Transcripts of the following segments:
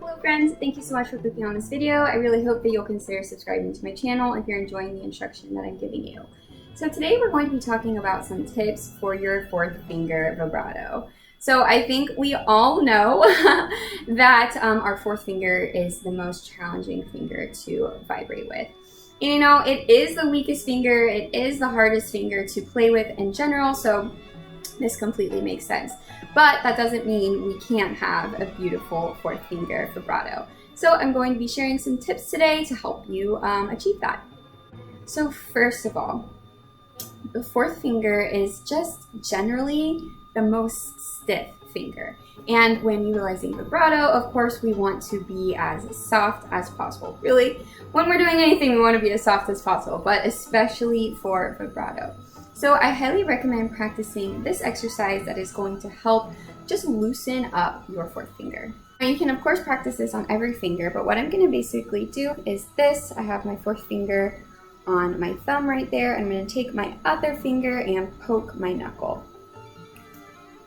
Hello friends, thank you so much for clicking on this video. I really hope that you'll consider subscribing to my channel if you're enjoying the instruction that I'm giving you. So today we're going to be talking about some tips for your fourth finger vibrato. So I think we all know that our fourth finger is the most challenging finger to vibrate with. And you know, it is the weakest finger, it is the hardest finger to play with in general, so this completely makes sense. But that doesn't mean we can't have a beautiful fourth finger vibrato. So I'm going to be sharing some tips today to help you achieve that. So first of all, the fourth finger is just generally the most stiff finger. And when utilizing vibrato, of course, we want to be as soft as possible. Really, when we're doing anything, we want to be as soft as possible, but especially for vibrato. So I highly recommend practicing this exercise that is going to help just loosen up your fourth finger. Now you can of course practice this on every finger, but what I'm going to basically do is this. I have my fourth finger on my thumb right there. I'm going to take my other finger and poke my knuckle.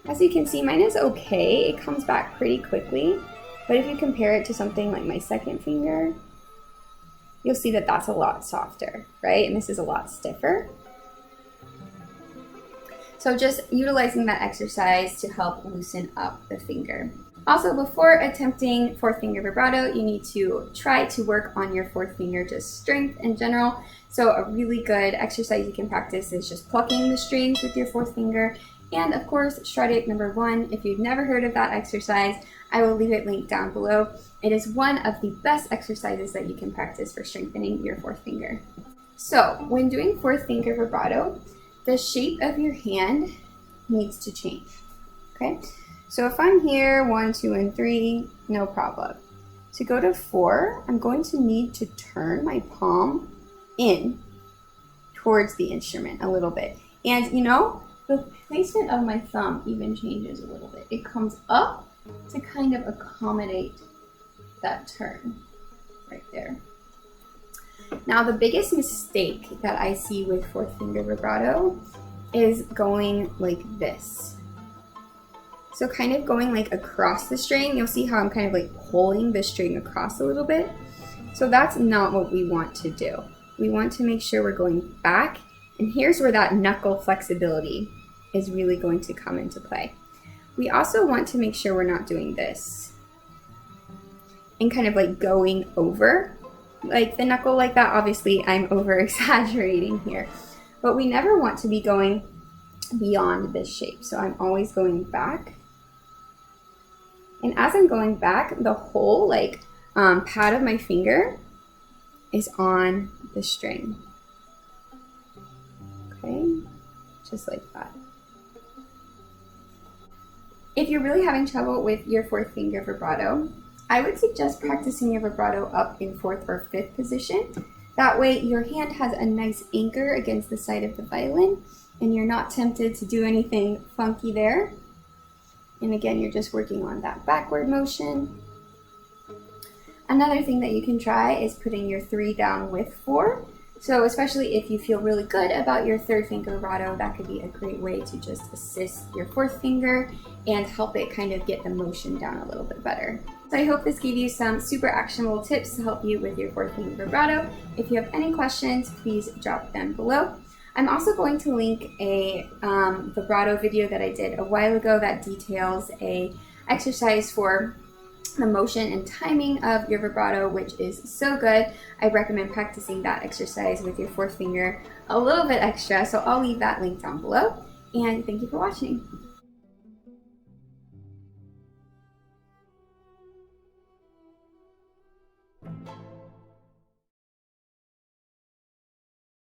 As you can see, mine is okay. It comes back pretty quickly, but if you compare it to something like my second finger, you'll see that that's a lot softer, right? And this is a lot stiffer. So just utilizing that exercise to help loosen up the finger. Also, before attempting fourth finger vibrato, you need to try to work on your fourth finger just strength in general. So a really good exercise you can practice is just plucking the strings with your fourth finger. And of course, shredded number 1. If you've never heard of that exercise, I will leave it linked down below. It is one of the best exercises that you can practice for strengthening your fourth finger. So when doing fourth finger vibrato, the shape of your hand needs to change, okay? So if I'm here, 1, 2, and 3, no problem. To go to 4, I'm going to need to turn my palm in towards the instrument a little bit. And you know, the placement of my thumb even changes a little bit. It comes up to kind of accommodate that turn right there. Now, the biggest mistake that I see with fourth finger vibrato is going like this. So kind of going like across the string. You'll see how I'm kind of like pulling the string across a little bit. So that's not what we want to do. We want to make sure we're going back. And here's where that knuckle flexibility is really going to come into play. We also want to make sure we're not doing this and kind of like going over like the knuckle like that. Obviously, I'm over exaggerating here, but we never want to be going beyond this shape. So I'm always going back. And as I'm going back, the whole like pad of my finger is on the string. Okay, just like that. If you're really having trouble with your fourth finger vibrato, I would suggest practicing your vibrato up in 4th or 5th position. That way your hand has a nice anchor against the side of the violin and you're not tempted to do anything funky there. And again, you're just working on that backward motion. Another thing that you can try is putting your 3 down with 4. So especially if you feel really good about your third finger vibrato, that could be a great way to just assist your fourth finger and help it kind of get the motion down a little bit better. So I hope this gave you some super actionable tips to help you with your fourth finger vibrato. If you have any questions, please drop them below. I'm also going to link a vibrato video that I did a while ago that details a exercise for the motion and timing of your vibrato, which is so good. I recommend practicing that exercise with your fourth finger a little bit extra, so I'll leave that link down below. And thank you for watching.